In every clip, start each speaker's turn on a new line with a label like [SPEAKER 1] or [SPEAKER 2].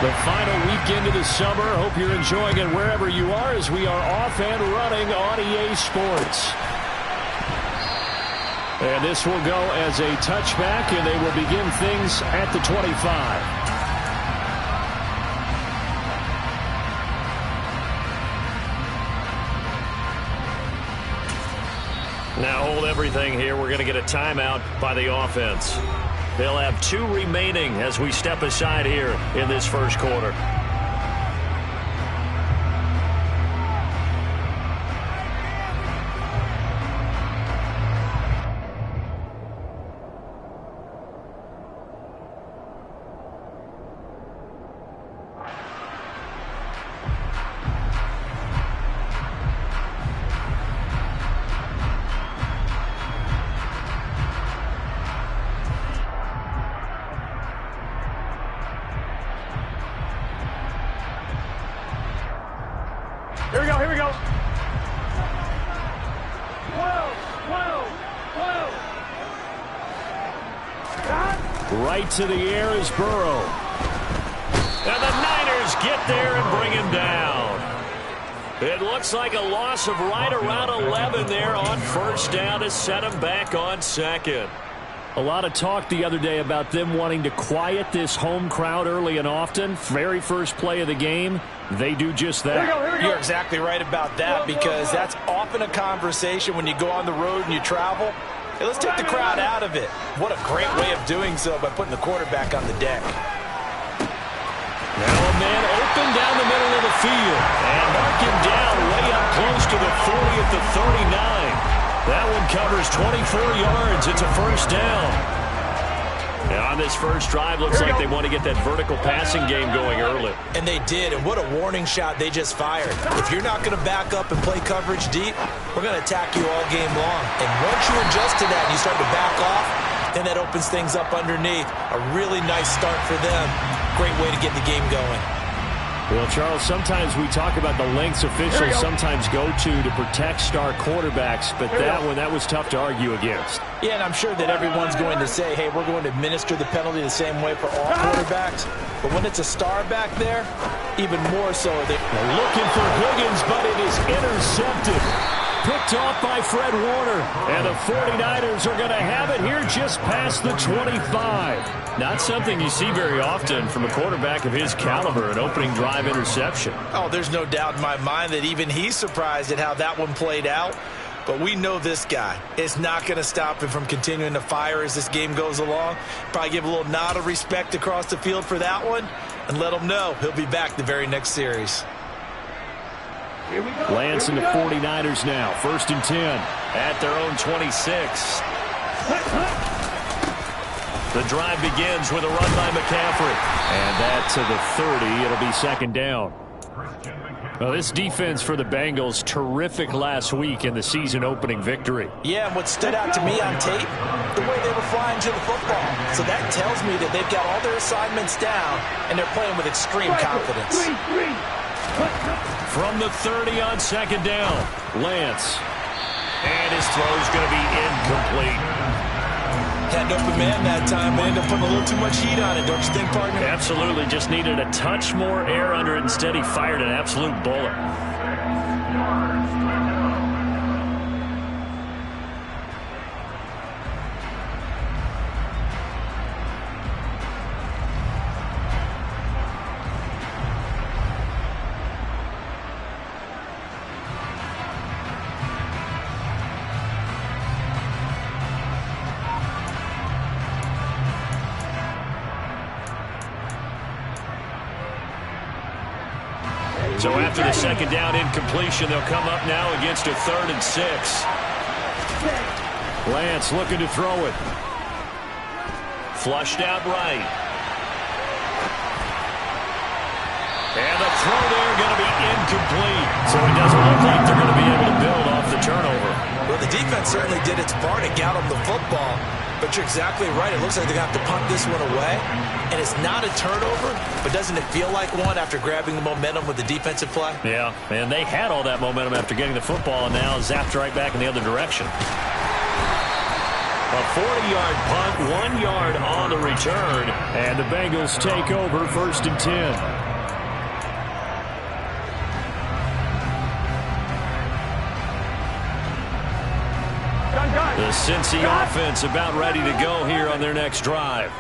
[SPEAKER 1] The final weekend of the summer. Hope you're enjoying it wherever you are as we are off and running on EA Sports. And this will go as a touchback, and they will begin things at the 25. Now hold everything here. We're going to get a timeout by the offense. They'll have 2 remaining as we step aside here in this first quarter.
[SPEAKER 2] Here we go.
[SPEAKER 1] Right to the air is Burrow. And the Niners get there and bring him down. It looks like a loss of right around 11 there on first down to set him back on second. A lot of talk the other day about them wanting to quiet this home crowd early and often. Very first play of the game, they do just that.
[SPEAKER 2] Here we go.
[SPEAKER 3] You're exactly right about that, because that's often a conversation when you go on the road and you travel. Hey, let's take the crowd out of it. What a great way of doing so by putting the quarterback on the deck.
[SPEAKER 1] Now a man open down the middle of the field. And mark him down way up close to the 40 at the 39. That one covers 24 yards. It's a first down. And on this first drive, looks like they want to get that vertical passing game going early.
[SPEAKER 3] And they did, and what a warning shot they just fired. If you're not going to back up and play coverage deep, we're going to attack you all game long. And once you adjust to that and you start to back off, then that opens things up underneath. A really nice start for them. Great way to get the game going.
[SPEAKER 1] Well, Charles, sometimes we talk about the lengths officials sometimes go to protect star quarterbacks, but that was tough to argue against.
[SPEAKER 3] Yeah, and I'm sure that everyone's going to say, hey, we're going to administer the penalty the same way for all quarterbacks. But when it's a star back there, even more so.
[SPEAKER 1] They're looking for Higgins, but it is intercepted. Picked off by Fred Warner. And the 49ers are going to have it here just past the 25. Not something you see very often from a quarterback of his caliber, an opening drive interception.
[SPEAKER 3] Oh, there's no doubt in my mind that even he's surprised at how that one played out. But we know this guy is not going to stop him from continuing to fire as this game goes along. Probably give a little nod of respect across the field for that one and let him know he'll be back the very next series.
[SPEAKER 1] Lance and the 49ers now. 1st and 10 at their own 26. The drive begins with a run by McCaffrey. And that to the 30. It'll be 2nd down. Well, this defense for the Bengals, terrific last week in the season-opening victory.
[SPEAKER 3] Yeah, and what stood out to me on tape, the way they were flying to the football. So that tells me that they've got all their assignments down, and they're playing with extreme confidence.
[SPEAKER 1] From the 30 on 2nd down, Lance. And his throw is going to be incomplete.
[SPEAKER 3] Had an open man that time. They ended up putting a little too much heat on it, don't you think, partner?
[SPEAKER 1] Absolutely. Just needed a touch more air under it. Instead, he fired an absolute bullet. So after the 2nd down incompletion, they'll come up now against a 3rd and 6. Lance looking to throw it. Flushed out right. And the throw there going to be incomplete. So it doesn't look like they're going to be able to build off the turnover.
[SPEAKER 3] Well, the defense certainly did its part to get them the football. But you're exactly right. It looks like they're going to have to punt this one away. And it's not a turnover, but doesn't it feel like one after grabbing the momentum with the defensive play?
[SPEAKER 1] Yeah, and they had all that momentum after getting the football, and now zapped right back in the other direction. A 40-yard punt, 1 yard on the return, and the Bengals take over 1st and 10. The Cincy offense about ready to go here on their next drive.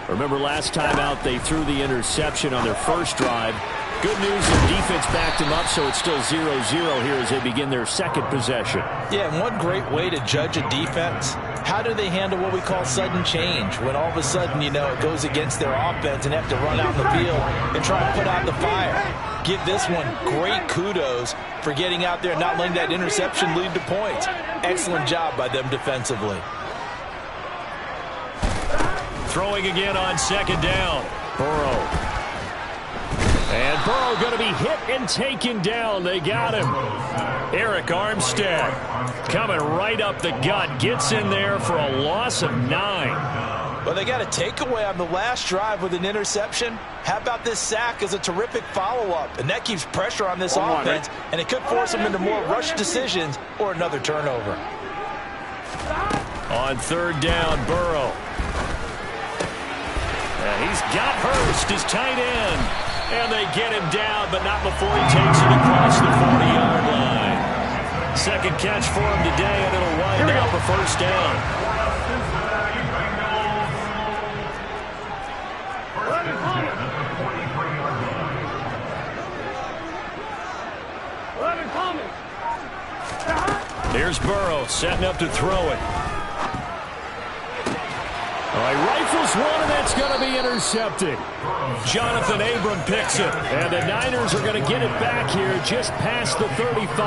[SPEAKER 1] Remember last time out they threw the interception on their first drive. Good news, the defense backed them up, so it's still 0-0 here as they begin their second possession.
[SPEAKER 3] Yeah, and one great way to judge a defense, how do they handle what we call sudden change? When all of a sudden, you know, it goes against their offense and have to run out in the field and try and put out the fire. Give this one great kudos for getting out there and not letting that interception lead to points. Excellent job by them defensively.
[SPEAKER 1] Throwing again on 2nd down. Burrow. And Burrow going to be hit and taken down. They got him. Eric Armstead coming right up the gut. Gets in there for a loss of 9.
[SPEAKER 3] Well, they got a takeaway on the last drive with an interception. How about this sack as a terrific follow-up? And that keeps pressure on this offense, and it could force them into more rush decisions or another turnover.
[SPEAKER 1] On 3rd down, Burrow. And he's got Hurst, his tight end. And they get him down, but not before he takes it across the 40-yard line. Second catch for him today, and it'll wind up a 1st down. Here's Burrow setting up to throw it. All right, rifles one, and that's going to be intercepted. Jonathan Abram picks it, and the Niners are going to get it back here just past the 35.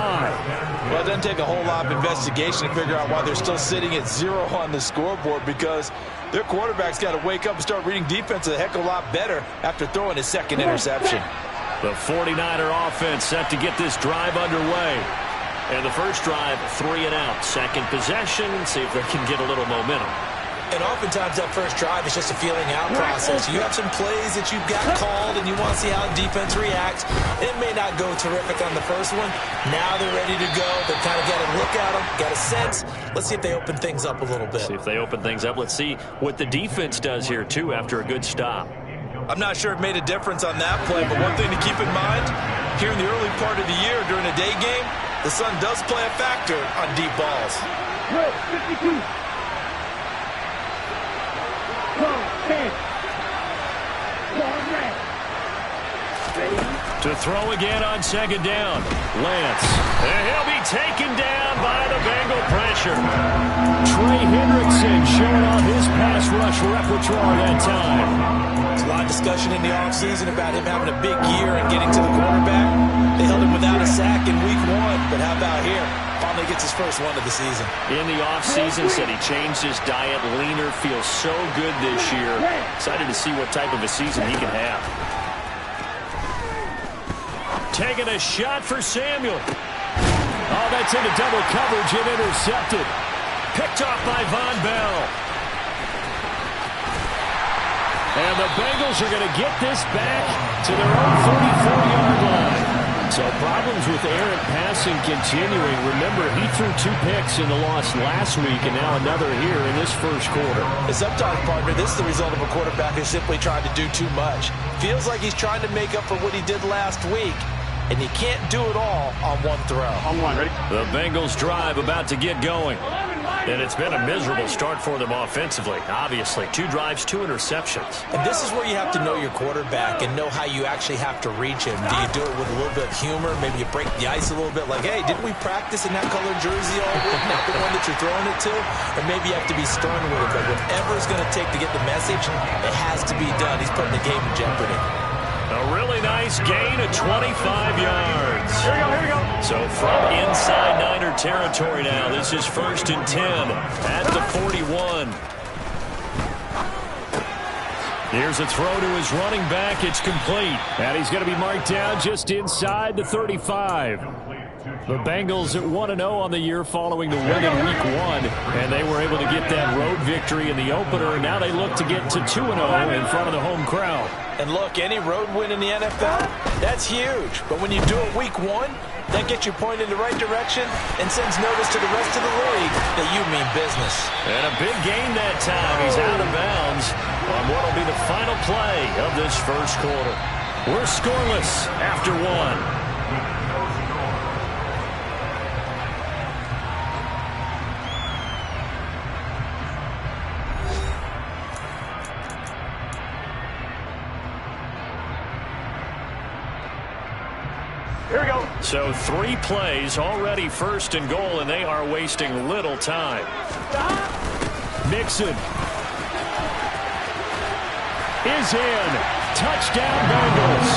[SPEAKER 3] Well, it doesn't take a whole lot of investigation to figure out why they're still sitting at 0 on the scoreboard, because their quarterback's got to wake up and start reading defense a heck of a lot better after throwing his second interception.
[SPEAKER 1] The 49er offense set to get this drive underway. And the first drive, 3 and out. Second possession, see if they can get a little momentum.
[SPEAKER 3] And oftentimes that first drive is just a feeling out process. You have some plays that you've got called and you want to see how the defense reacts. It may not go terrific on the first one. Now they're ready to go. They've kind of got a look at them, got a sense. Let's see if they open things up a little bit.
[SPEAKER 1] See if they open things up. Let's see what the defense does here, too, after a good stop.
[SPEAKER 3] I'm not sure it made a difference on that play, but one thing to keep in mind, here in the early part of the year during a day game, the sun does play a factor on deep balls.
[SPEAKER 2] 52.
[SPEAKER 1] To throw again on 2nd down. Lance. And he'll be taken down by the Bengal pressure. Trey Hendrickson showing off his pass rush repertoire that time.
[SPEAKER 3] There's a lot of discussion in the offseason about him having a big year and getting to the quarterback. They held him without a sack in week 1, but how about here? Finally gets his first one of the season.
[SPEAKER 1] In the offseason, said he changed his diet, leaner, feels so good this year. Excited to see what type of a season he can have. Taking a shot for Samuel. Oh, that's into double coverage and intercepted. Picked off by Von Bell. And the Bengals are going to get this back to their own 44-yard line. So problems with errant passing continuing. Remember, he threw 2 picks in the loss last week and now another here in this first quarter.
[SPEAKER 3] And sometimes, partner, this is the result of a quarterback who's simply trying to do too much. Feels like he's trying to make up for what he did last week, and he can't do it all on one throw.
[SPEAKER 2] On one, ready?
[SPEAKER 1] The Bengals drive about to get going. And it's been a miserable start for them offensively. Obviously, 2 drives, 2 interceptions.
[SPEAKER 3] And this is where you have to know your quarterback and know how you actually have to reach him. Do you do it with a little bit of humor? Maybe you break the ice a little bit like, hey, didn't we practice in that colored jersey all week? Not the one that you're throwing it to? Or maybe you have to be stern with it. But whatever it's going to take to get the message, it has to be done. He's putting the game in jeopardy.
[SPEAKER 1] A really nice gain of 25 yards.
[SPEAKER 2] Here we go.
[SPEAKER 1] So from inside Niner territory now, this is 1st and 10 at the 41. Here's a throw to his running back. It's complete. And he's going to be marked down just inside the 35. The Bengals at 1-0 on the year following the win in Week 1, and they were able to get that road victory in the opener. Now they look to get to 2-0 in front of the home crowd.
[SPEAKER 3] And look, any road win in the NFL, that's huge. But when you do it Week 1, that gets you pointed in the right direction and sends notice to the rest of the league that you mean business.
[SPEAKER 1] And a big gain that time. He's out of bounds on what will be the final play of this first quarter. We're scoreless after one.
[SPEAKER 2] Here we go.
[SPEAKER 1] So 3 plays, already first and goal, and they are wasting little time. Mixon is in. Touchdown, Bengals.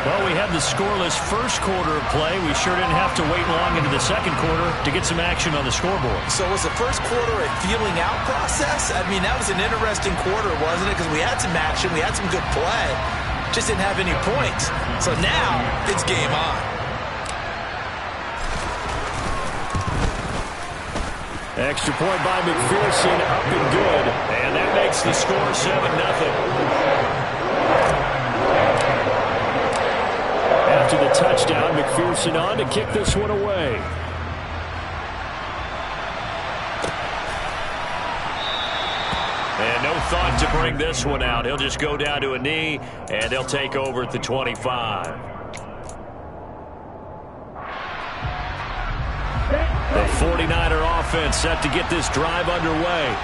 [SPEAKER 1] Well, we had the scoreless first quarter of play. We sure didn't have to wait long into the second quarter to get some action on the scoreboard.
[SPEAKER 3] So was the first quarter a feeling out process? I mean, that was an interesting quarter, wasn't it? Because we had some action, we had some good play. Just didn't have any points. So now it's game on.
[SPEAKER 1] Extra point by McPherson, up and good. And that makes the score 7-0. After the touchdown, McPherson on to kick this one away. And no thought to bring this one out. He'll just go down to a knee, and they'll take over at the 25. The 49er offense set to get this drive underway.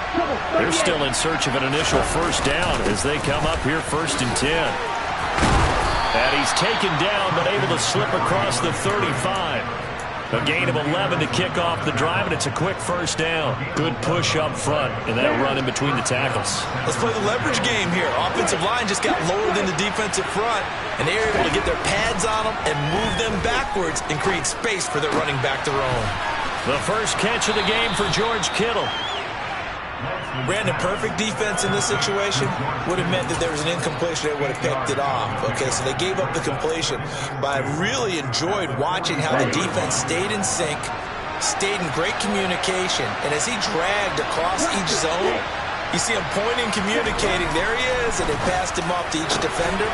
[SPEAKER 1] They're still in search of an initial first down as they come up here 1st and 10. And he's taken down but able to slip across the 35. A gain of 11 to kick off the drive, and it's a quick first down. Good push up front and that run in between the tackles.
[SPEAKER 3] Let's play the leverage game here. Offensive line just got lower than the defensive front, and they were able to get their pads on them and move them backwards and create space for their running back to roam.
[SPEAKER 1] The first catch of the game for George Kittle.
[SPEAKER 3] Brandon, perfect defense in this situation would have meant that there was an incompletion that would have picked it off. Okay, so they gave up the completion. But I really enjoyed watching how the defense stayed in sync, stayed in great communication. And as he dragged across each zone, you see him pointing, communicating. There he is, and they passed him off to each defender.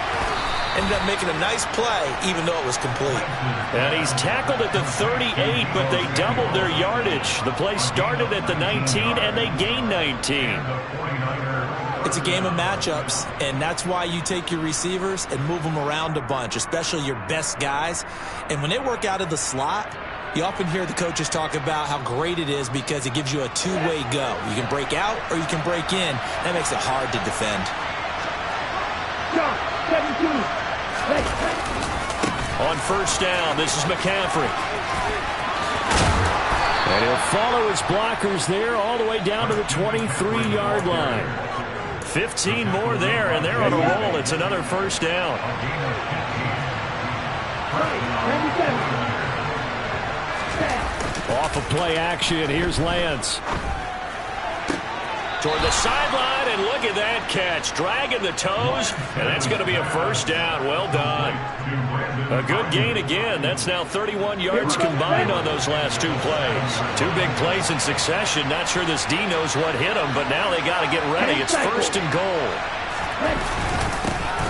[SPEAKER 3] Ended up making a nice play, even though it was complete.
[SPEAKER 1] And he's tackled at the 38, but they doubled their yardage. The play started at the 19, and they gained 19.
[SPEAKER 3] It's a game of matchups, and that's why you take your receivers and move them around a bunch, especially your best guys. And when they work out of the slot, you often hear the coaches talk about how great it is because it gives you a two-way go. You can break out or you can break in. That makes it hard to defend.
[SPEAKER 2] 17.
[SPEAKER 1] On first down, this is McCaffrey. And he'll follow his blockers there all the way down to the 23-yard line. 15 more there, and they're on a roll. It's another first down. Off of play action, here's Lance. Toward the sideline, and look at that catch. Dragging the toes, and that's going to be a first down. Well done. A good gain again. That's now 31 yards combined on those last 2 plays. 2 big plays in succession. Not sure this D knows what hit him, but now they got to get ready. It's 1st and goal.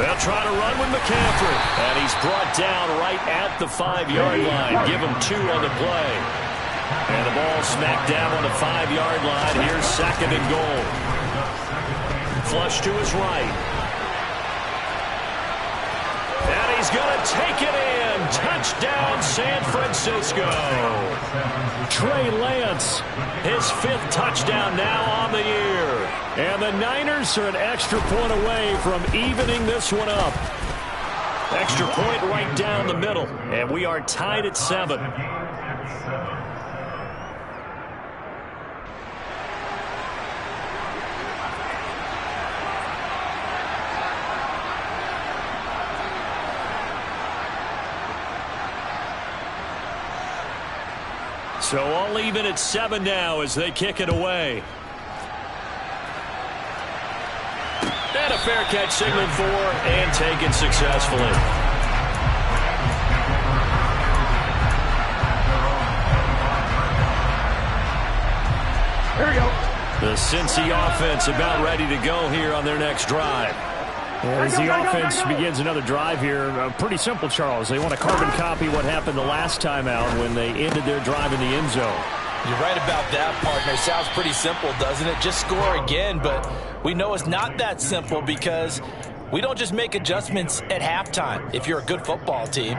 [SPEAKER 1] They'll try to run with McCaffrey, and he's brought down right at the 5-yard line. Give him 2 on the play. And the ball smacked down on the 5-yard line. Here's 2nd and goal. Flush to his right. And he's going to take it in. Touchdown, San Francisco. Trey Lance, his 5th touchdown now on the year. And the Niners are an extra point away from evening this one up. Extra point right down the middle. And we are tied at 7. So all even at 7 now as they kick it away. And a fair catch signaled for and taken successfully.
[SPEAKER 2] Here we go.
[SPEAKER 1] The Cincy offense about ready to go here on their next drive.
[SPEAKER 4] As the offense begins another drive here, pretty simple, Charles. They want to carbon copy what happened the last time out when they ended their drive in the end zone.
[SPEAKER 3] You're right about that, partner. Sounds pretty simple, doesn't it? Just score again, but we know it's not that simple because we don't just make adjustments at halftime. If you're a good football team,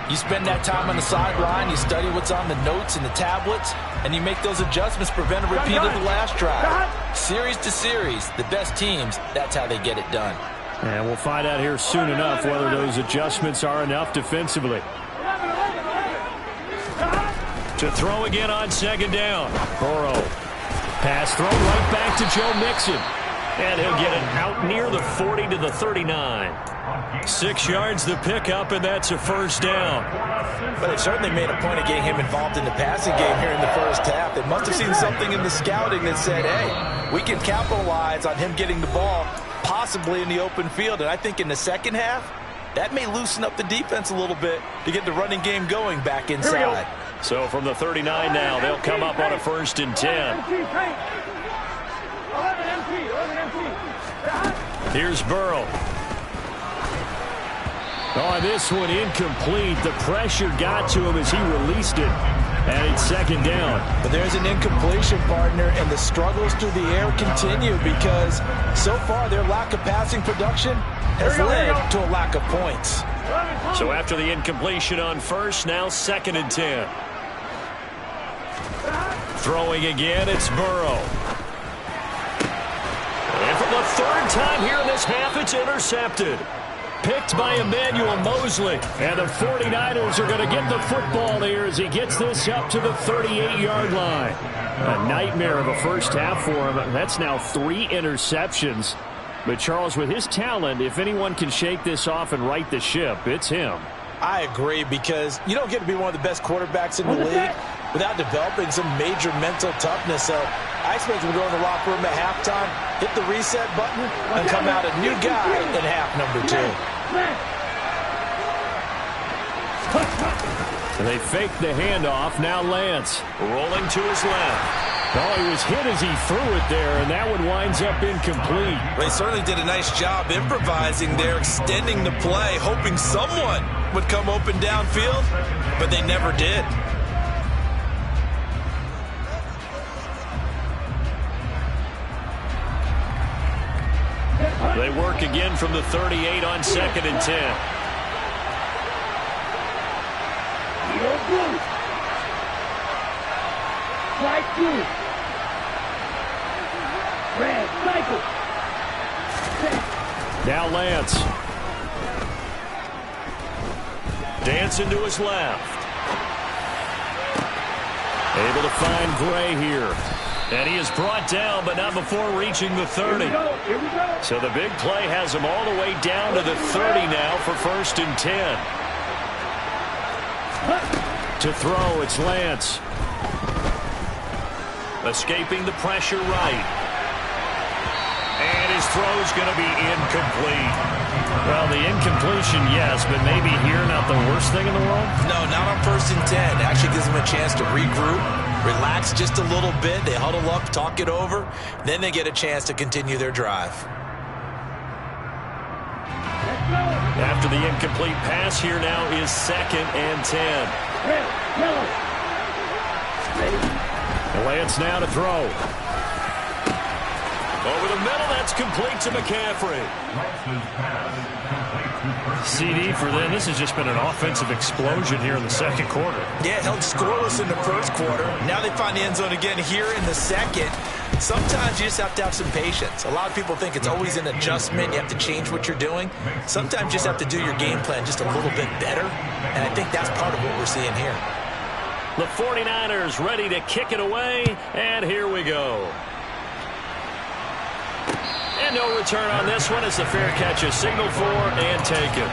[SPEAKER 3] you spend that time on the sideline, you study what's on the notes and the tablets, and you make those adjustments, prevent a repeat of the last drive. Series to series, the best teams, that's how they get it done.
[SPEAKER 4] And we'll find out here soon enough whether those adjustments are enough defensively.
[SPEAKER 1] To throw again on second down. Burrow. Pass throw right back to Joe Mixon. And he'll get it out near the 40 to the 39. 6 yards the pickup, and that's a first down.
[SPEAKER 3] But they certainly made a point of getting him involved in the passing game here in the first half. They must have seen something in the scouting that said, hey, we can capitalize on him getting the ball possibly in the open field. And I think in the second half, that may loosen up the defense a little bit to get the running game going back inside.
[SPEAKER 1] So from the 39 now, they'll come up on a 1st and 10. Here's Burrow. Oh, this one incomplete. The pressure got to him as he released it. And it's second down.
[SPEAKER 3] But there's an incompletion, partner, and the struggles through the air continue because so far their lack of passing production has led to a lack of points.
[SPEAKER 1] So after the incompletion on first, now 2nd and 10. Throwing again, it's Burrow. And for the 3rd time here in this half, it's intercepted. Picked by Emmanuel Mosley. And the 49ers are going to get the football here as he gets this up to the 38-yard line. A nightmare of a first half for him. That's now 3 interceptions. But Charles, with his talent, if anyone can shake this off and right the ship, it's him.
[SPEAKER 3] I agree, because you don't get to be one of the best quarterbacks in the league without developing some major mental toughness. So I expect him to go in the locker room at halftime, hit the reset button, and come out a new guy in half number 2.
[SPEAKER 1] They fake the handoff. Now Lance rolling to his left. Oh, he was hit as he threw it there, and that one winds up incomplete.
[SPEAKER 3] They certainly did a nice job improvising there, extending the play, hoping someone would come open downfield, but they never did.
[SPEAKER 1] They work again from the 38 on 2nd and 10. Now Lance. Dancing to his left. Able to find Gray here. And he is brought down, but not before reaching the 30. So the big play has him all the way down to the 30 now for 1st and 10. To throw, it's Lance. Escaping the pressure right. And his throw's going to be incomplete. Well, the incompletion, yes, but maybe here not the worst thing in the world?
[SPEAKER 3] No, not on 1st and 10. It actually gives them a chance to regroup, relax just a little bit. They huddle up, talk it over. Then they get a chance to continue their drive.
[SPEAKER 1] After the incomplete pass, here now is 2nd and 10. Lance now to throw. Over the middle, that's complete to McCaffrey.
[SPEAKER 4] CD for them. This has just been an offensive explosion here in the second quarter.
[SPEAKER 3] Yeah, held scoreless in the first quarter. Now they find the end zone again here in the second. Sometimes you just have to have some patience. A lot of people think it's always an adjustment. You have to change what you're doing. Sometimes you just have to do your game plan just a little bit better. And I think that's part of what we're seeing here.
[SPEAKER 1] The 49ers ready to kick it away. And here we go. And no return on this one as the fair catch is signaled for and taken.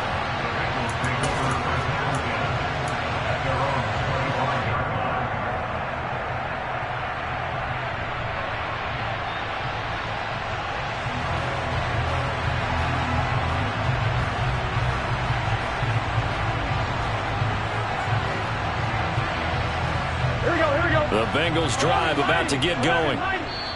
[SPEAKER 1] The Bengals drive about to get going.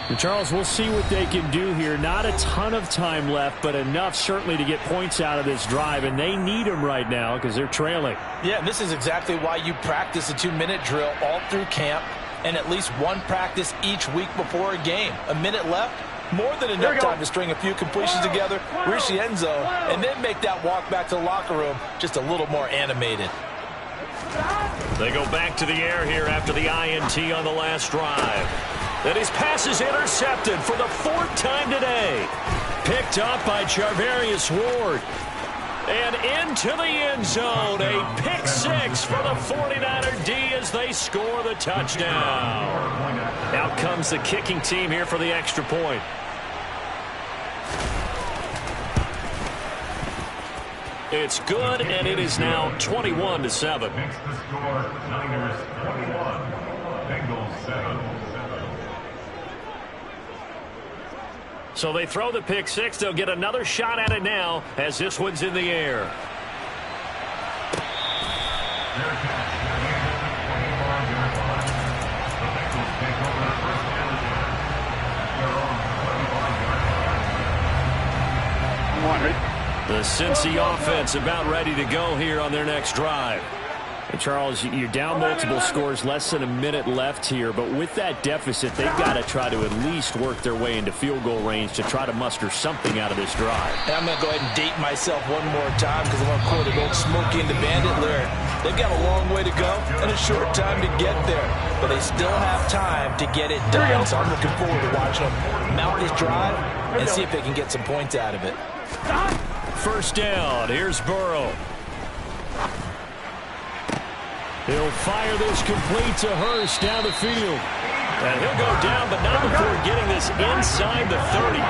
[SPEAKER 4] And Charles, we'll see what they can do here. Not a ton of time left, but enough certainly to get points out of this drive, and they need them right now because they're trailing.
[SPEAKER 3] Yeah, and this is exactly why you practice a 2-minute drill all through camp and at least one practice each week before a game. A minute left, more than enough time to string a few completions together, reach the end zone, and then make that walk back to the locker room just a little more animated.
[SPEAKER 1] They go back to the air here after the INT on the last drive. And his pass is intercepted for the 4th time today. Picked up by Charvarius Ward. And into the end zone. A pick 6 for the 49er D as they score the touchdown. Out comes the kicking team here for the extra point. It's good, and it is now 21-7.
[SPEAKER 2] Next to score, Niners 21, Bengals 7.
[SPEAKER 1] So they throw the pick 6. They'll get another shot at it now as this one's in the air. The Cincy offense about ready to go here on their next drive.
[SPEAKER 4] And Charles, you're down multiple scores, less than a minute left here, but with that deficit, they've got to try to at least work their way into field goal range to try to muster something out of this drive.
[SPEAKER 3] And I'm going to go ahead and date myself one more time because I'm going to quote an old Smokey and the Bandit lyric. They've got a long way to go and a short time to get there, but they still have time to get it done. So I'm looking forward to watching them mount this drive and see if they can get some points out of it.
[SPEAKER 1] First down, here's Burrow. He'll fire this complete to Hurst down the field. And he'll go down, but not before getting this inside the 30.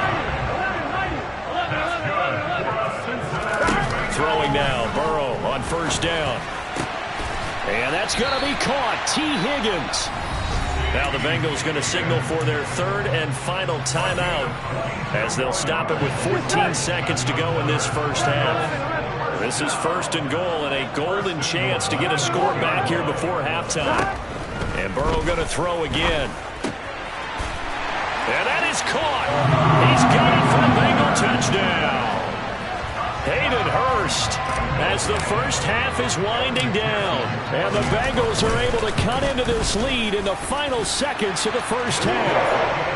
[SPEAKER 1] Throwing now, Burrow on first down. And that's going to be caught. T. Higgins. Now the Bengals going to signal for their 3rd and final timeout as they'll stop it with 14 seconds to go in this first half. This is 1st and goal and a golden chance to get a score back here before halftime. And Burrow going to throw again. And that is caught. He's got it for a Bengal touchdown. Hayden Hurst as the first half is winding down. And the Bengals are able to cut into this lead in the final seconds of the first half.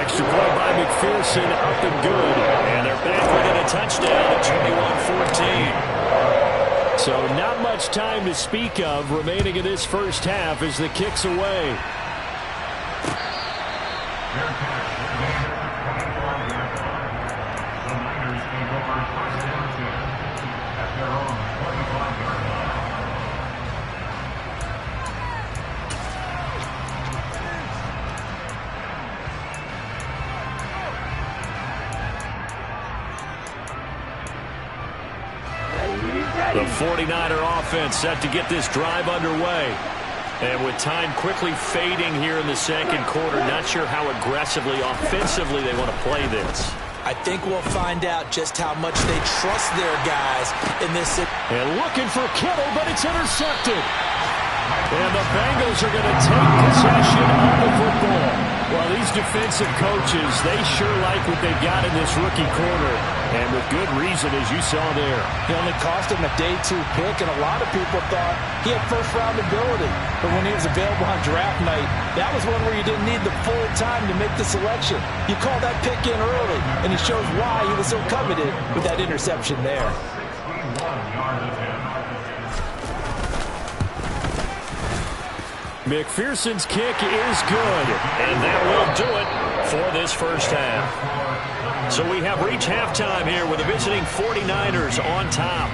[SPEAKER 1] Extra point by McPherson, up and good. And they're back within a touchdown at 21-14. So not much time to speak of remaining in this first half as the kick's away. The 49er offense set to get this drive underway. And with time quickly fading here in the second quarter, not sure how aggressively, offensively they want to play this.
[SPEAKER 3] I think we'll find out just how much they trust their guys in this.
[SPEAKER 1] And looking for Kittle, but it's intercepted. And the Bengals are going to take possession of the football. Well, these defensive coaches, they sure like what they've got in this rookie corner. And with good reason, as you saw there.
[SPEAKER 3] It only cost him a day 2 pick, and a lot of people thought he had first-round ability. But when he was available on draft night, that was one where you didn't need the full time to make the selection. You called that pick in early, and it shows why he was so coveted with that interception there.
[SPEAKER 1] McPherson's kick is good, and that will do it for this first half. So we have reached halftime here with the visiting 49ers on top.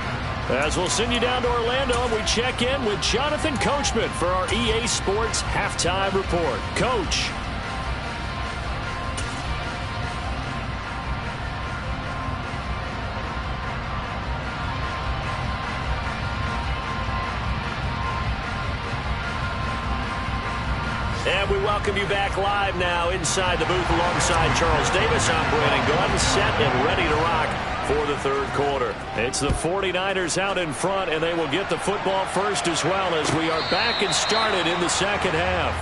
[SPEAKER 1] As we'll send you down to Orlando, and we check in with Jonathan Coachman for our EA Sports Halftime Report. Coach. And we welcome you back live now inside the booth alongside Charles Davis. I'm Brandon Gordon, set and ready to rock for the third quarter. It's the 49ers out in front, and they will get the football first as well as we are back and started in the second half.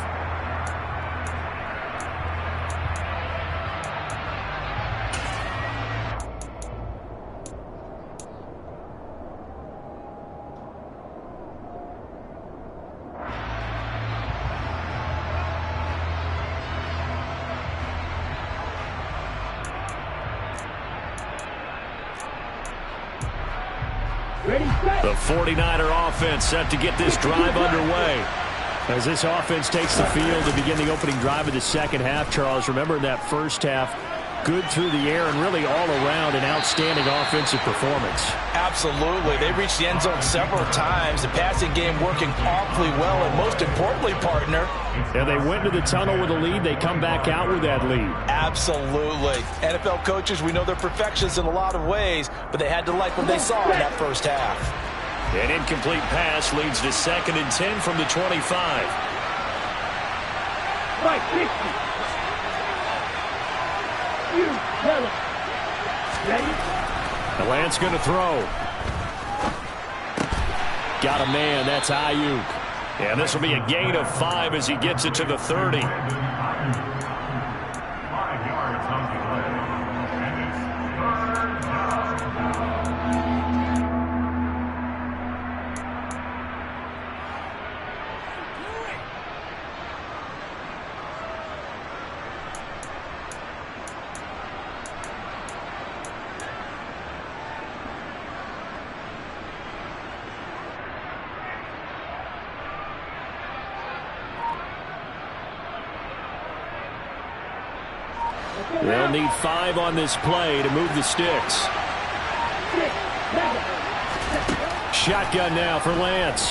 [SPEAKER 1] The 49er offense set to get this drive underway.
[SPEAKER 4] As this offense takes the field to begin the opening drive of the second half, Charles, remember in that first half, good through the air and really all around an outstanding offensive performance.
[SPEAKER 3] Absolutely. They reached the end zone several times. The passing game working awfully well, and most importantly, partner.
[SPEAKER 4] Yeah, they went to the tunnel with a lead. They come back out with that lead.
[SPEAKER 3] Absolutely. NFL coaches, we know they're perfectionists in a lot of ways, but they had to like what they saw in that first half.
[SPEAKER 1] An incomplete pass leads to 2nd and 10 from the 25.
[SPEAKER 5] Right, 60. You tell him. Ready?
[SPEAKER 4] The Lance going to throw. Got a man. That's Ayuk.
[SPEAKER 1] And this will be a gain of 5 as he gets it to the 30.
[SPEAKER 2] 5 yards on the play. And it's 3rd down.
[SPEAKER 4] They'll need 5 on this play to move the sticks. Shotgun now for Lance.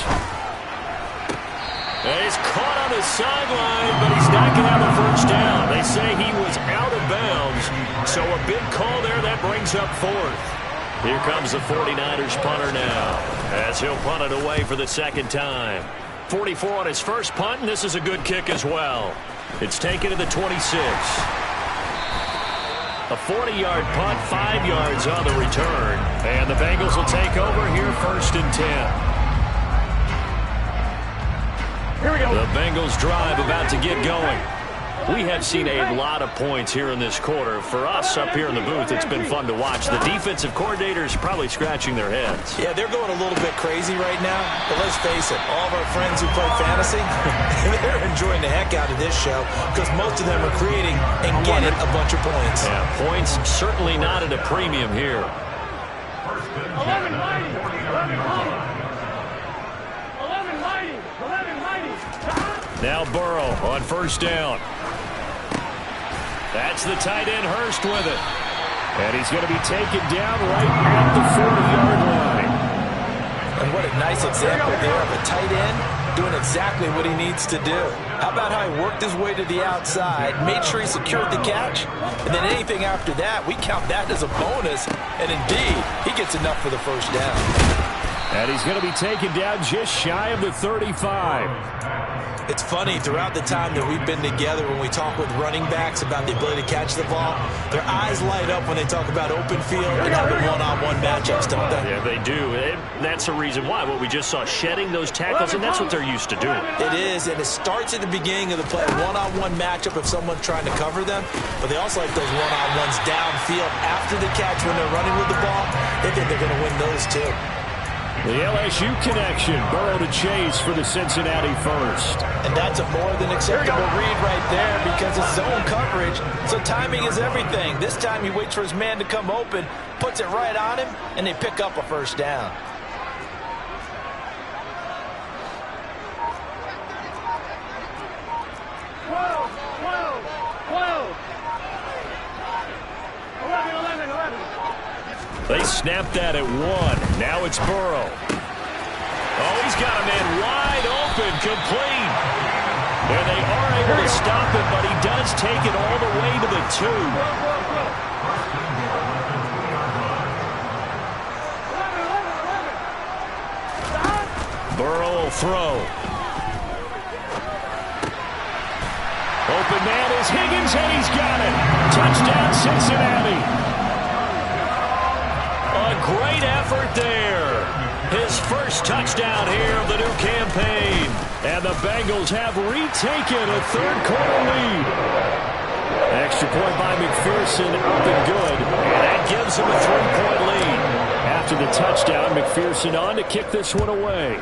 [SPEAKER 1] He's caught on the sideline, but he's not going to have a first down. They say he was out of bounds, so a big call there that brings up 4th. Here comes the 49ers punter now, as he'll punt it away for the 2nd time. 44 on his first punt, and this is a good kick as well. It's taken to the 26. A 40-yard punt, 5 yards on the return. And the Bengals will take over here 1st and 10.
[SPEAKER 5] Here we go.
[SPEAKER 1] The Bengals drive about to get going. We have seen a lot of points here in this quarter. For us up here in the booth, it's been fun to watch. The defensive coordinators probably scratching their heads.
[SPEAKER 3] Yeah, they're going a little bit crazy right now, but let's face it, all of our friends who play fantasy, they're enjoying the heck out of this show because most of them are creating and getting a bunch of points.
[SPEAKER 1] Yeah, points certainly not at a premium here.
[SPEAKER 5] 11 mighty. 11 mighty. 11 mighty. 11 mighty.
[SPEAKER 1] Now Burrow on 1st down. That's the tight end Hurst with it.
[SPEAKER 4] And he's going to be taken down right at the 40-yard line.
[SPEAKER 3] And what a nice example there of a tight end doing exactly what he needs to do. How about how he worked his way to the outside, made sure he secured the catch, and then anything after that, we count that as a bonus. And indeed, he gets enough for the first down.
[SPEAKER 4] And he's going to be taken down just shy of the 35.
[SPEAKER 3] It's funny, throughout the time that we've been together, when we talk with running backs about the ability to catch the ball, their eyes light up when they talk about open field and having one-on-one matchups, don't they?
[SPEAKER 1] Yeah, they do. And that's the reason why. What we just saw, shedding those tackles, and that's what they're used to doing.
[SPEAKER 3] It is, and it starts at the beginning of the play, one-on-one matchup if someone's trying to cover them, but they also like those one-on-ones downfield after the catch when they're running with the ball. They think they're going to win those too.
[SPEAKER 4] The LSU connection, Burrow to Chase for the Cincinnati first.
[SPEAKER 3] And that's a more than acceptable read right there because it's zone coverage, so timing is everything. This time he waits for his man to come open, puts it right on him, and they pick up a first down.
[SPEAKER 1] They snapped that at 1. Now it's Burrow. Oh, he's got a man wide open, complete. And they are able to stop it, but he does take it all the way to the 2. Burrow will throw. Open man is Higgins, and he's got it. Touchdown, Cincinnati. A great effort there. His first touchdown here of the new campaign. And the Bengals have retaken a third-quarter lead. Extra point by McPherson, up and good. And that gives them a 3-point lead. After the touchdown, McPherson on to kick this one away.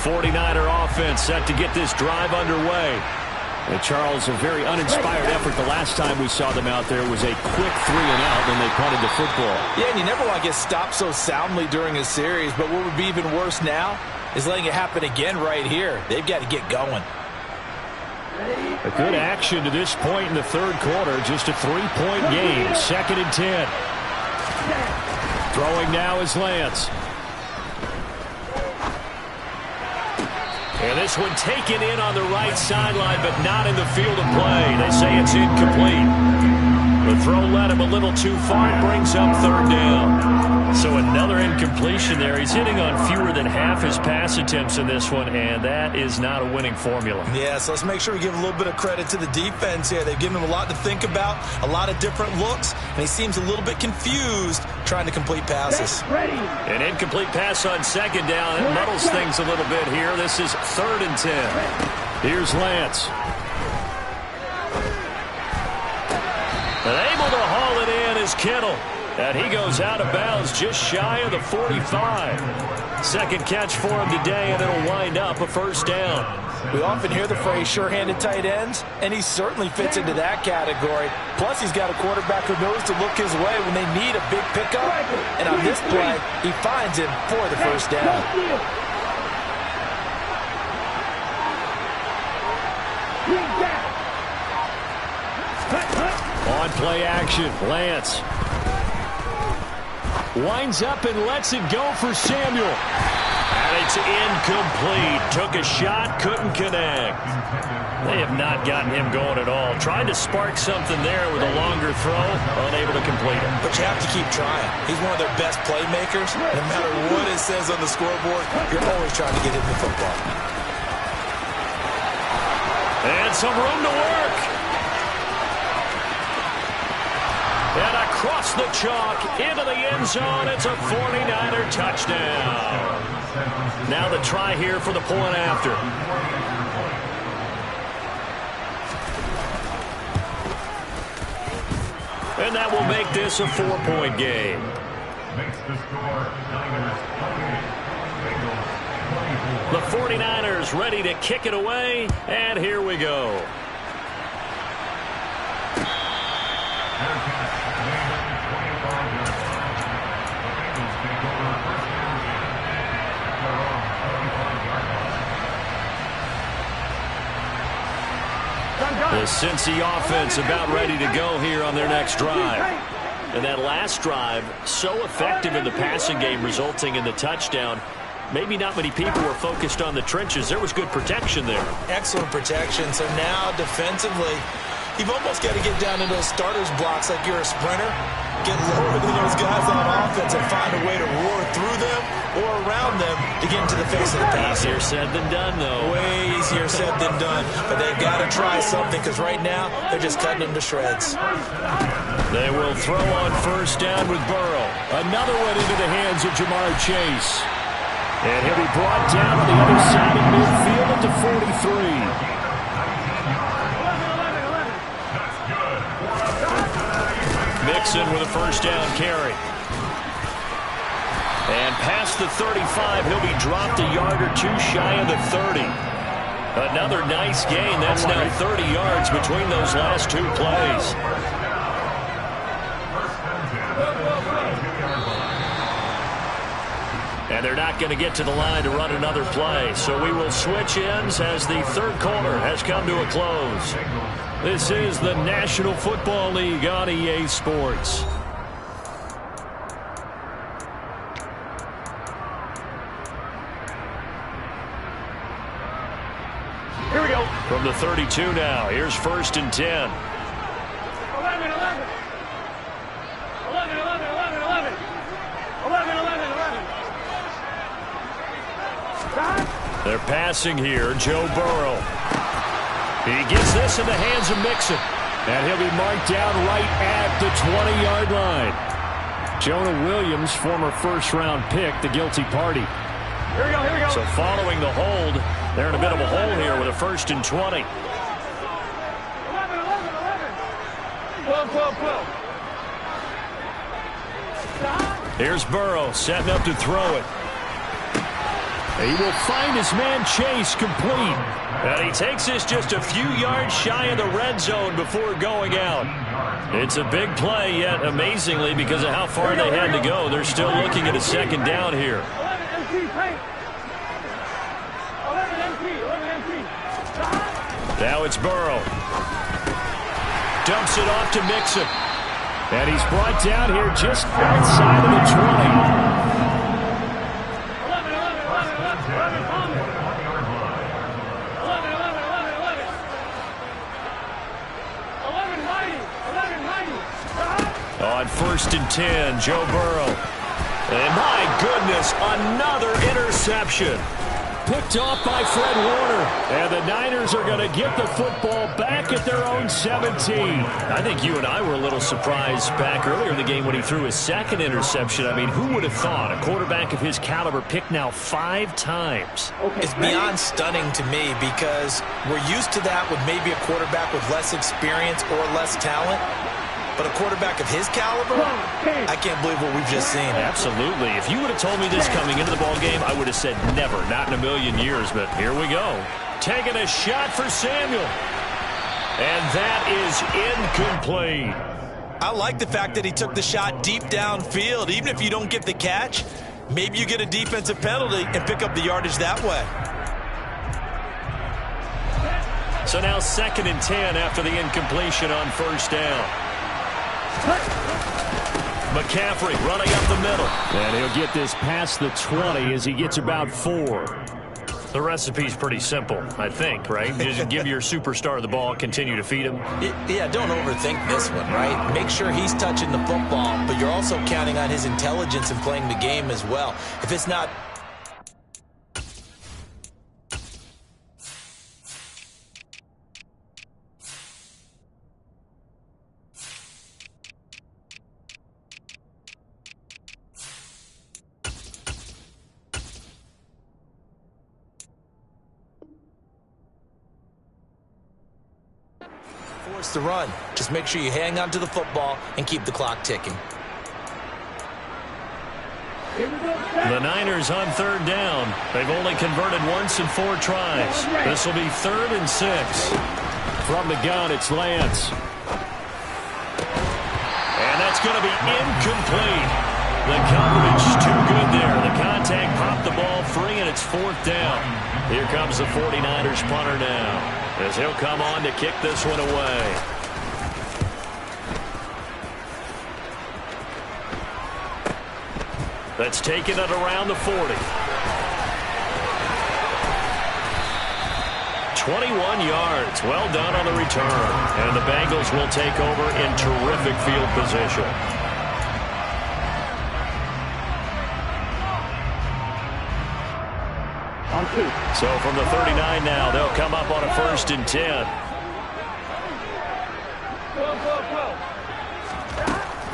[SPEAKER 1] 49er offense set to get this drive underway.
[SPEAKER 4] And Charles, a very uninspired effort. The last time we saw them out there was a quick 3-and-out when they punted the football.
[SPEAKER 3] Yeah, and you never want to get stopped so soundly during a series, but what would be even worse now is letting it happen again right here. They've got to get going.
[SPEAKER 1] A good action to this point in the third quarter. Just a 3-point game. 2nd and 10. Throwing now is Lance. And this one taken in on the right sideline, but not in the field of play. They say it's incomplete. The throw led him a little too far. It brings up 3rd down. So another incompletion there. He's hitting on fewer than half his pass attempts in this one, and that is not a winning formula.
[SPEAKER 3] Yeah, so let's make sure we give a little bit of credit to the defense here. They've given him a lot to think about, a lot of different looks, and he seems a little bit confused trying to complete passes.
[SPEAKER 1] An incomplete pass on 2nd down. It muddles things a little bit here. This is 3rd and 10. Here's Lance. And able to haul it in is Kittle. And he goes out of bounds just shy of the 45. 2nd catch for him today, and it'll wind up a 1st down.
[SPEAKER 3] We often hear the phrase sure-handed tight ends, and he certainly fits into that category. Plus, he's got a quarterback who knows to look his way when they need a big pickup. And on this play, he finds him for the 1st down.
[SPEAKER 1] On play action, Lance winds up and lets it go for Samuel. And it's incomplete. Took a shot, couldn't connect. They have not gotten him going at all. Tried to spark something there with a longer throw, unable to complete it.
[SPEAKER 3] But you have to keep trying. He's one of their best playmakers. No matter what it says on the scoreboard, you're always trying to get him the football.
[SPEAKER 1] And some room to work. And across the chalk, into the end zone, it's a 49er touchdown. Now the try here for the point after. And that will make this a 4-point game.
[SPEAKER 2] Makes the score Niners 28, Bengals 24.
[SPEAKER 1] The 49ers ready to kick it away, and here we go. The Cincy offense about ready to go here on their next drive. And that last drive, so effective in the passing game, resulting in the touchdown. Maybe not many people were focused on the trenches. There was good protection there.
[SPEAKER 3] Excellent protection. So now defensively, you've almost got to get down into those starters blocks like you're a sprinter. Get lower than those guys on offense and find a way to roar through them or around them to get into the face of the passer.
[SPEAKER 1] Easier said than done, though.
[SPEAKER 3] Way easier said than done. But they've got to try something because right now they're just cutting them to shreds.
[SPEAKER 1] They will throw on 1st down with Burrow. Another one into the hands of Jamar Chase. And he'll be brought down on the other side of midfield at the 43. Mixon with a 1st down carry. And past the 35, he'll be dropped a yard or two shy of the 30. Another nice gain. That's now 30 yards between those last 2 plays. And they're not going to get to the line to run another play. So we will switch ends as the 3rd quarter has come to a close. This is the National Football League on EA Sports. Here we go. From the 32 now. Here's 1st and 10.
[SPEAKER 5] 11, 11. 11, 11, 11, 11. 11, 11, 11.
[SPEAKER 1] They're passing here. Joe Burrow. He gets this in the hands of Mixon. And he'll be marked down right at the 20-yard line. Jonah Williams, former 1st-round pick, the guilty party.
[SPEAKER 5] Here we go, here we go.
[SPEAKER 1] So following the hold, they're in a bit of a hole here with a 1st and 20.
[SPEAKER 5] 11, 11, 11. 12, 12, 12.
[SPEAKER 1] Here's Burrow setting up to throw it.
[SPEAKER 4] He will find his man Chase complete.
[SPEAKER 1] And he takes this just a few yards shy of the red zone before going out. It's a big play, yet amazingly, because of how far they had to go, they're still looking at a second down here. Now it's Burrow. Dumps it off to Mixon.
[SPEAKER 4] And he's brought down here just outside of the 20.
[SPEAKER 1] On 1st and 10, Joe Burrow. And my goodness, another interception.
[SPEAKER 4] Picked off by Fred Warner. And the Niners are going to get the football back at their own 17.
[SPEAKER 1] I think you and I were a little surprised back earlier in the game when he threw his second interception. I mean, who would have thought a quarterback of his caliber picked now 5 times?
[SPEAKER 3] It's beyond stunning to me because we're used to that with maybe a quarterback with less experience or less talent. But a quarterback of his caliber, I can't believe what we've just seen.
[SPEAKER 1] Absolutely. If you would have told me this coming into the ballgame, I would have said never, not in a million years. But here we go. Taking a shot for Samuel. And that is incomplete.
[SPEAKER 3] I like the fact that he took the shot deep downfield. Even if you don't get the catch, maybe you get a defensive penalty and pick up the yardage that way.
[SPEAKER 1] So now 2nd and 10 after the incompletion on 1st down. McCaffrey running up the middle.
[SPEAKER 4] And he'll get this past the 20 as he gets about 4.
[SPEAKER 1] The recipe's pretty simple, I think, right? Just give your superstar the ball, continue to feed him.
[SPEAKER 3] Yeah, don't overthink this one, right? Make sure he's touching the football, but you're also counting on his intelligence in playing the game as well. If it's not... force the run. Just make sure you hang on to the football and keep the clock ticking.
[SPEAKER 1] The Niners on 3rd down. They've only converted once in 4 tries. This will be 3rd and 6.
[SPEAKER 4] From the gun, it's Lance.
[SPEAKER 1] And that's going to be incomplete. The coverage too good there. The contact popped the ball free, and it's 4th down. Here comes the 49ers punter now, as he'll come on to kick this one away. That's taken it around the 40. 21 yards. Well done on the return. And the Bengals will take over in terrific field position. So from the 39 now, they'll come up on a 1st and 10.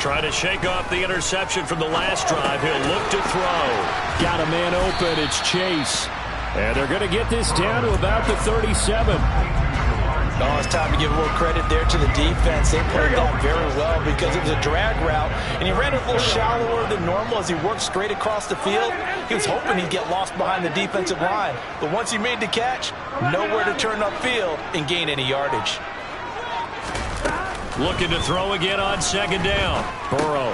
[SPEAKER 1] Trying to shake off the interception from the last drive. He'll look to throw.
[SPEAKER 4] Got a man open. It's Chase. And they're going to get this down to about the 37.
[SPEAKER 3] Oh, it's time to give a little credit there to the defense. They played that very well because it was a drag route, and he ran a little shallower than normal as he worked straight across the field. He was hoping he'd get lost behind the defensive line, but once he made the catch, nowhere to turn upfield and gain any yardage.
[SPEAKER 1] Looking to throw again on 2nd down. Burrow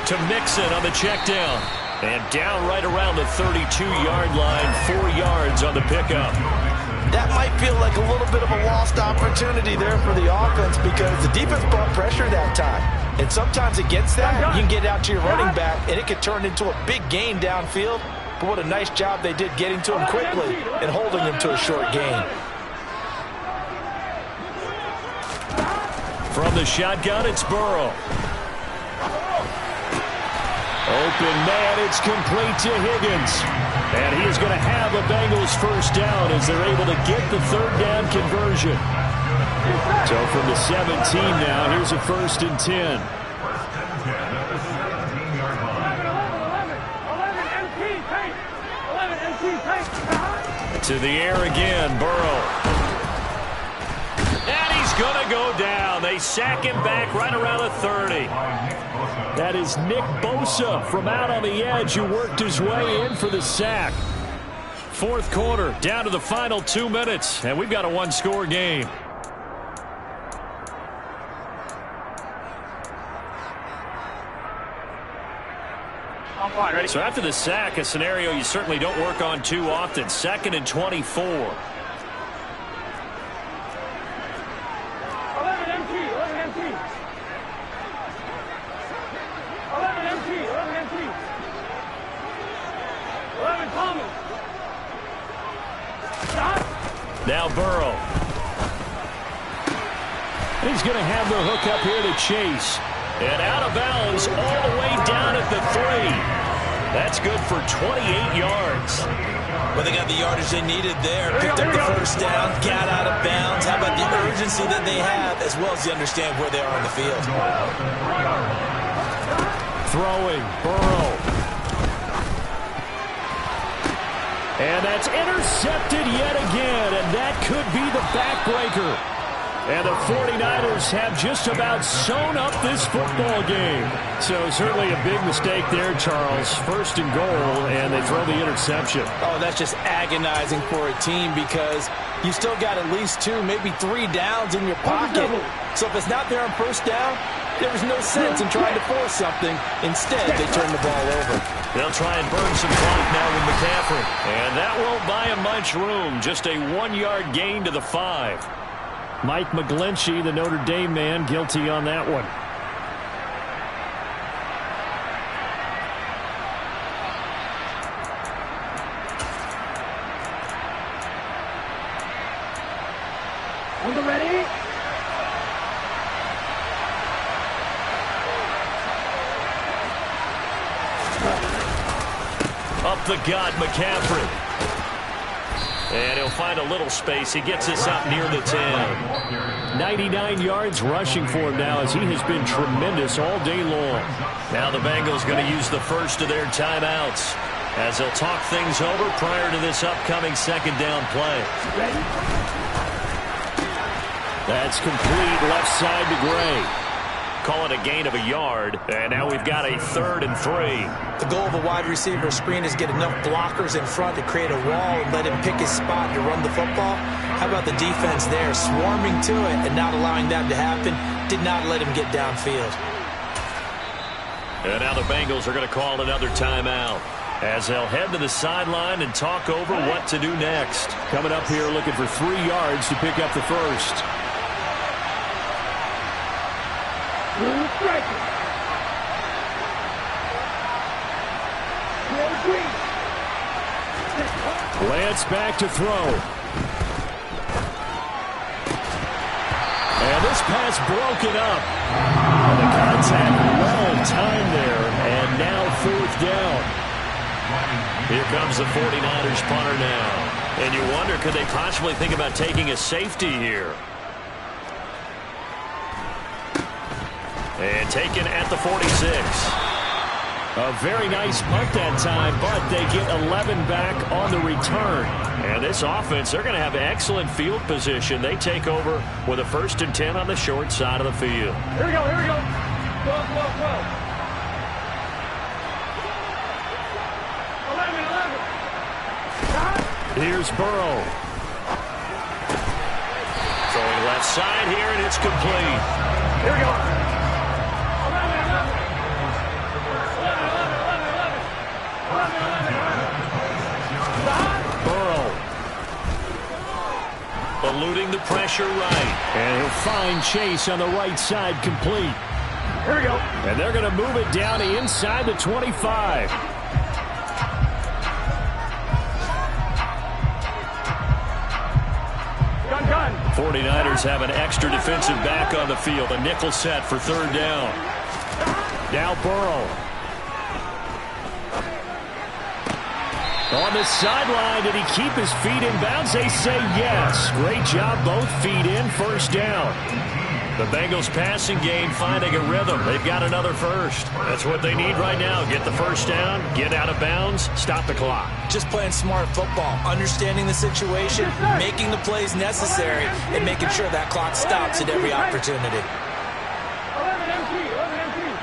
[SPEAKER 1] to Mixon on the check down. And down right around the 32-yard line, 4 yards on the pickup.
[SPEAKER 3] That might feel like a little bit of a lost opportunity there for the offense because the defense brought pressure that time. And sometimes against that, you can get out to your running back, and it could turn into a big gain downfield. But what a nice job they did getting to him quickly and holding him to a short gain.
[SPEAKER 1] From the shotgun, it's Burrow.
[SPEAKER 4] Open man, it's complete to Higgins. And he is going to have a Bengals 1st down as they're able to get the 3rd down conversion. So from the 17 now, here's a 1st and 10.
[SPEAKER 1] To the air again, Burrow. And he's going to go down. They sack him back right around the 30.
[SPEAKER 4] That is Nick Bosa from out on the edge who worked his way in for the sack.
[SPEAKER 1] Fourth quarter, down to the final 2 minutes, and we've got a one-score game.
[SPEAKER 5] I'm fine, ready?
[SPEAKER 1] So after the sack, a scenario you certainly don't work on too often. 2nd and 24.
[SPEAKER 5] 11 MT, 11 MT. 11 MT, 11 MT. 11 Thomas. Stop.
[SPEAKER 1] Now Burrow. He's going to have the hook up here to Chase. And out of bounds all the way down at the 3. That's good for 28 yards.
[SPEAKER 3] Well, they got the yardage they needed there. Picked up the first down, got out of bounds. How about the urgency that they have, as well as they understand where they are on the field.
[SPEAKER 1] Throwing, Burrow. And that's intercepted yet again, and that could be the backbreaker. And the 49ers have just about sewn up this football game. So certainly a big mistake there, Charles. 1st and goal, and they throw the interception.
[SPEAKER 3] Oh, that's just agonizing for a team because you still got at least 2, maybe 3 downs in your pocket. So if it's not there on first down, there was no sense in trying to force something. Instead, they turn the ball over.
[SPEAKER 1] They'll try and burn some clock now with McCaffrey. And that won't buy him much room. Just a 1-yard gain to the 5. Mike McGlinchey, the Notre Dame man, guilty on that one.
[SPEAKER 5] On the ready.
[SPEAKER 1] Up the gut, McCaffrey. And he'll find a little space. He gets this up near the 10. 99 yards rushing for him now as he has been tremendous all day long. Now the Bengals going to use the first of their timeouts as they'll talk things over prior to this upcoming 2nd down play. That's complete left side to Gray. Call it a gain of a yard, and now we've got a 3rd and 3.
[SPEAKER 3] The goal of a wide receiver screen is get enough blockers in front to create a wall and let him pick his spot to run the football. How about the defense there, swarming to it and not allowing that to happen? Did not let him get downfield.
[SPEAKER 1] And now the Bengals are going to call another timeout as they'll head to the sideline and talk over what to do next. Coming up here looking for 3 yards to pick up the first. Lance back to throw. And this pass broken up. And the contact well timed there. And now 4th down. Here comes the 49ers punter now. And you wonder, could they possibly think about taking a safety here? And taken at the 46. A very nice punt that time, but they get 11 back on the return. And this offense, they're going to have excellent field position. They take over with a 1st and 10 on the short side of the field.
[SPEAKER 5] Here we go, here we go. 12, 12, 12. 11, 11.
[SPEAKER 1] Here's Burrow. Throwing left side here, and it's complete.
[SPEAKER 5] Here we go.
[SPEAKER 1] Eluding the pressure right. And he'll find Chase on the right side complete.
[SPEAKER 5] Here we go.
[SPEAKER 1] And they're going to move it down to inside the 25.
[SPEAKER 5] Gun.
[SPEAKER 1] 49ers have an extra defensive back on the field. A nickel set for 3rd down. Now Burrow. On the sideline, did he keep his feet in bounds? They say yes. Great job, both feet in, 1st down. The Bengals passing game finding a rhythm. They've got another first. That's what they need right now. Get the 1st down, get out of bounds, stop the clock.
[SPEAKER 3] Just playing smart football, understanding the situation, making the plays necessary, and making sure that clock stops at every opportunity.
[SPEAKER 5] 11 MT, 11 MT.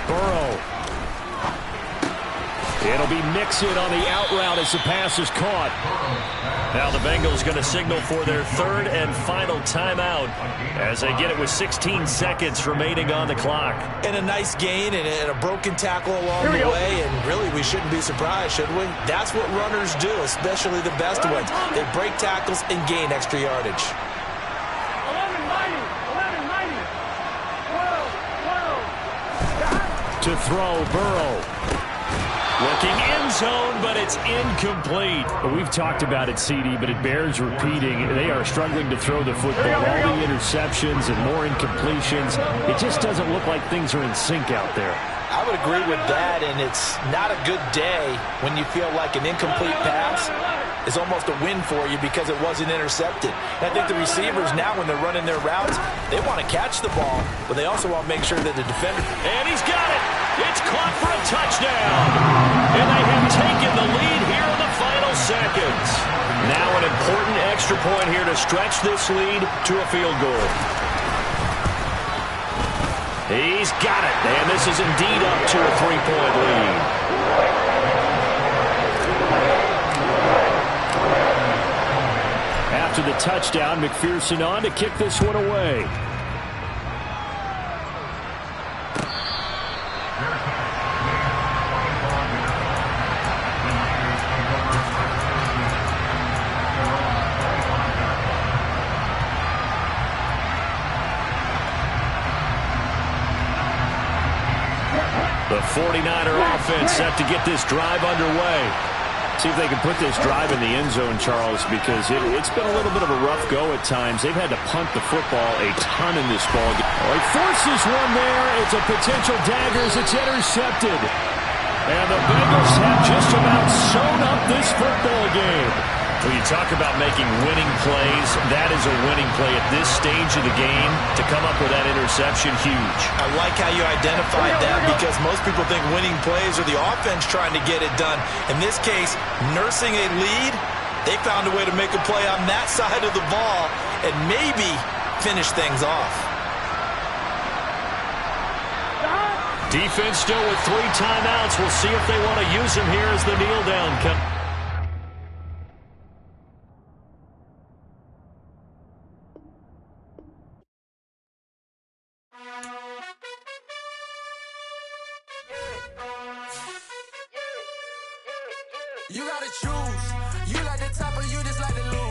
[SPEAKER 1] Burrow.
[SPEAKER 4] It'll be Mixon on the out route as the pass is caught.
[SPEAKER 1] Now the Bengals going to signal for their third and final timeout as they get it with 16 seconds remaining on the clock.
[SPEAKER 3] And a nice gain and a broken tackle along the way, and really we shouldn't be surprised, should we? That's what runners do, especially the best ones. They break tackles and gain extra yardage.
[SPEAKER 5] 11-90, 11-90, 12, 12.
[SPEAKER 4] To throw, Burrow.
[SPEAKER 1] Looking end zone, but it's incomplete.
[SPEAKER 4] We've talked about it, CD, but it bears repeating. They are struggling to throw the football. All the interceptions and more incompletions. It just doesn't look like things are in sync out there.
[SPEAKER 3] I would agree with that, and it's not a good day when you feel like an incomplete pass is almost a win for you because it wasn't intercepted. And I think the receivers now, when they're running their routes, they want to catch the ball, but they also want to make sure that the defender...
[SPEAKER 1] And he's got it. It's caught for a touchdown. And they have taken the lead here in the final seconds. Now an important extra point here to stretch this lead to a field goal. He's got it, and this is indeed up to a 3-point lead.
[SPEAKER 4] After the touchdown, McPherson on to kick this one away.
[SPEAKER 1] The 49er offense set to get this drive underway.
[SPEAKER 4] See if they can put this drive in the end zone, Charles, because it's been a little bit of a rough go at times. They've had to punt the football a ton in this ball game. Oh, he forces one there. It's a potential dagger as it's intercepted. And the Bengals have just about sewn up this football game.
[SPEAKER 1] When you talk about making winning plays, that is a winning play at this stage of the game. To come up with that interception, huge.
[SPEAKER 3] I like how you identified that because most people think winning plays are the offense trying to get it done. In this case, nursing a lead, they found a way to make a play on that side of the ball and maybe finish things off.
[SPEAKER 1] Defense still with 3 timeouts. We'll see if they want to use them here as the kneel down comes.
[SPEAKER 6] You gotta choose.